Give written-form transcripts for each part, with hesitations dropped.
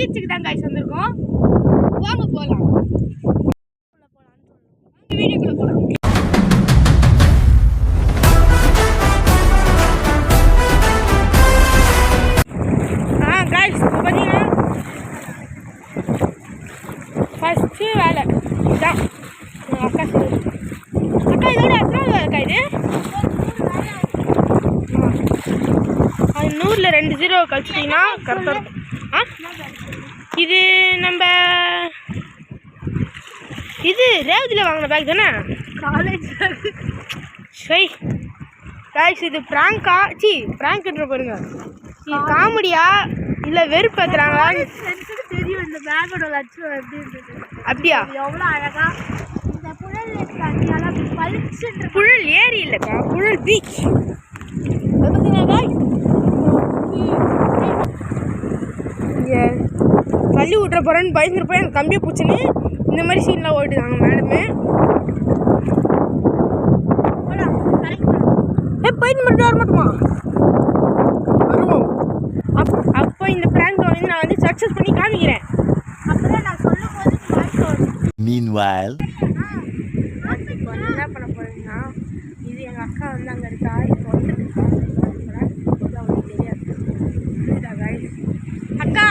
பீச்சுக்கு தான் காய்ச்சி வந்திருக்கோம். வாங்க போகலாம். வீடியோக்குள்ள போகலாம். காய்ச்சி பார்த்தீங்கன்னா ஃபஸ்ட்டு வேலை இதான் அக்கா சொல்லு. அக்கா இதோட எத்தனாவது வேலைக்கா இது? அது 100ல் 2 0 கழிச்சிட்டிங்கன்னா கரெக்டாக இருக்கும். இது நம்ம இது ரேவதியில் வாங்கின பேக் தானே? காலேஜ் சரி காய்ஸ், இது ப்ராங்கா? ப்ராங்க்ன்ற பாருங்க. இது காமெடியா இல்லை வெறுப்பேற்றுறாங்களா தெரியும். இந்த பேக்கோட லட்சம் எப்படி இருந்தது அப்படியா? எவ்வளோ அழகா இந்த புழல் பளிச்சுன்ற புழல் ஏரி இல்லைக்கா, புழல் பீச். தள்ளி விட்ற போகிறேன்னு பயந்துருப்போம். எங்கள் கம்பியை பூச்சின்னு இந்த மாதிரி சீன்லாம் ஓட்டுதாங்க மேடமே. போயிட்டு மட்டும் வர மாட்டோமா? வருவோம். அப்போ இந்த ப்ராங்க் வந்து நான் வந்து சக்ஸஸ் பண்ணி காமிக்கிறேன். அப்போதான் நான் சொல்லும் போது மீன்வைல் என்ன பண்ண போறேன்னா, இது எங்கள் அக்கா வந்து அங்கே இருக்கா. இப்போ வந்துருக்கா அவங்களுக்கு தெரியாது. அக்கா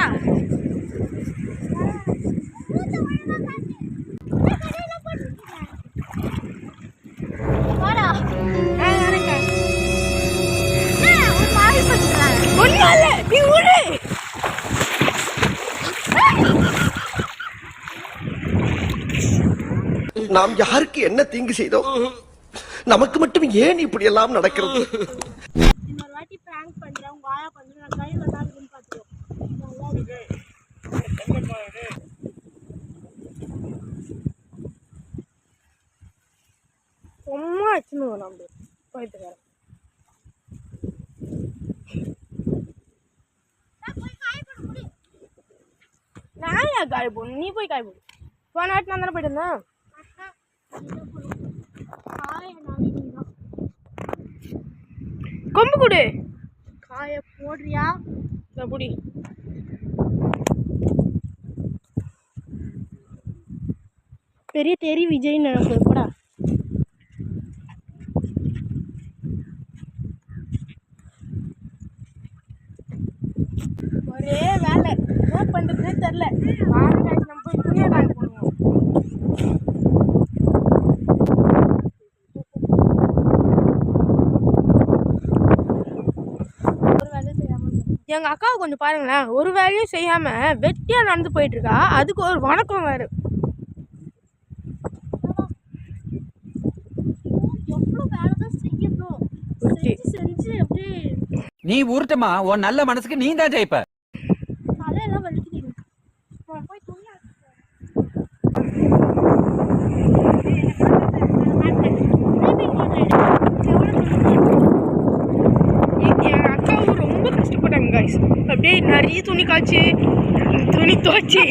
நாம் யாருக்கு என்ன தீங்கு செய்தோம்? நமக்கு மட்டும் ஏன் இப்படி எல்லாம் நடக்கிறது? இன்னொரு வாட்டி பிராங்க் பண்றேன், உங்க ஆயா பண்றேன், நான் கையில தான் இருக்குன்னு பாத்துக்கோ. சும்மா வச்சுன்னு நம்ம போயிட்டு வரேன். நான் ஏன் காய போடணும்? நீ போய் காய போடு. போன வாட்டி நான் தானே போயிட்டு இருந்தேன். கொம்பு கொடு. காய போடுறியா? புடி. பெரிய தெரி விஜய் நினைப்பு போடா. ஒரே வேலை, என்ன பண்றதுன்னே தெரியல. நம்ம போய் துணியை காய போடுவோம். எங்க அக்காவை கொஞ்சம் பாருங்களேன், ஒரு வேலையும் செய்யாம வெட்டியா நடந்து போயிட்டு இருக்கா. அதுக்கு ஒரு வணக்கம் வேறு. நீ ஊர்ட்டமா, உன் நல்ல மனசுக்கு நீ தான் ஜெயிப்ப. தலையெல்லாம் வலிக்குது. போய் துணி அப்படியே நிறைய துணி காய்ச்சி துணி துவைச்சி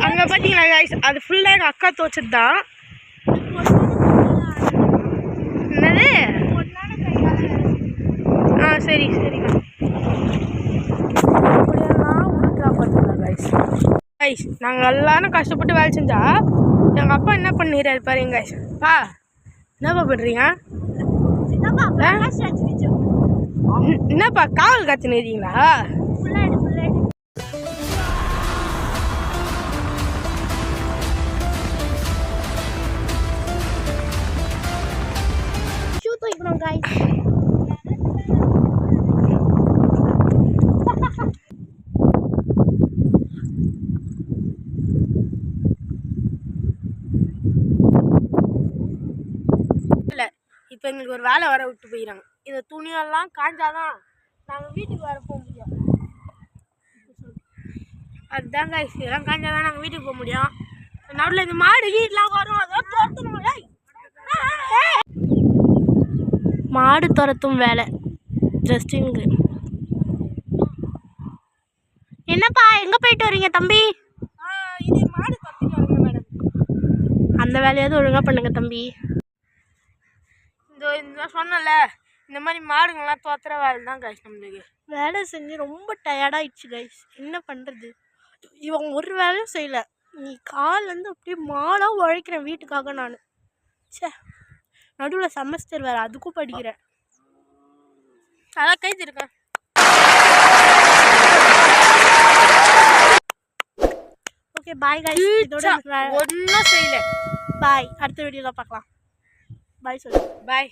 அங்கே பார்த்தீங்களா காய்ஸ், அது ஃபுல்லாக எங்கள் அக்கா துவைச்சது தான். என்னது? சரி சரிக்கா. அப்படியெல்லாம் உருட்டுறா பார்த்தீங்களா காய்ஸ். காய்ஸ் நாங்கள் எல்லாரும் கஷ்டப்பட்டு வேலை செஞ்சா எங்கள் அப்பா என்ன பண்ணிடுறாரு பாருங்க காய்ஸ். என்னப்பா பண்ணுறீங்க? என்னப்பா காவல் காய்ச்சி நிறீங்களா? இப்போ எங்களுக்கு ஒரு வேலை வர விட்டு போயிடறாங்க. இந்த துணியெல்லாம் காஞ்சாதான் நாங்கள் வீட்டுக்கு வர போக முடியும். அதுதாங்க இதெல்லாம் காஞ்சாதான் நாங்கள் வீட்டுக்கு போக முடியும். நடுவில் இந்த மாடு வீடெலாம் வரும், அதெல்லாம் துரத்தணும். மாடு துரத்தும் வேலை ஜஸ்டினுக்கு. என்னப்பா எங்கே போயிட்டு வரீங்க தம்பி? இது மாடு துரத்திட்டு வரீங்க மேடம். அந்த வேலையாவது ஒழுங்காக பண்ணுங்க தம்பி. இந்த சொன்னல இந்த மாதிரி மாடுங்கள்லாம் தோத்துற வேலை தான் கைஸ் நம்மளுக்கு. வேலை செஞ்சு ரொம்ப டயர்டாயிடுச்சு கைஸ். என்ன பண்ணுறது? இவங்க ஒரு வேலையும் செய்யலை. நீ கால்லேருந்து அப்படியே மாடாக உழைக்கிறேன் வீட்டுக்காக நான். சே, நடுவில் செமஸ்டர் வேறு, அதுக்கும் படிக்கிறேன். அதான் கைது இருக்கேன். Okay bye guys. இதோட ஒன்றும் செய்யலை. பாய். அடுத்த வீடியோவில் பார்க்கலாம். பாய் சொல்லு. பாய்.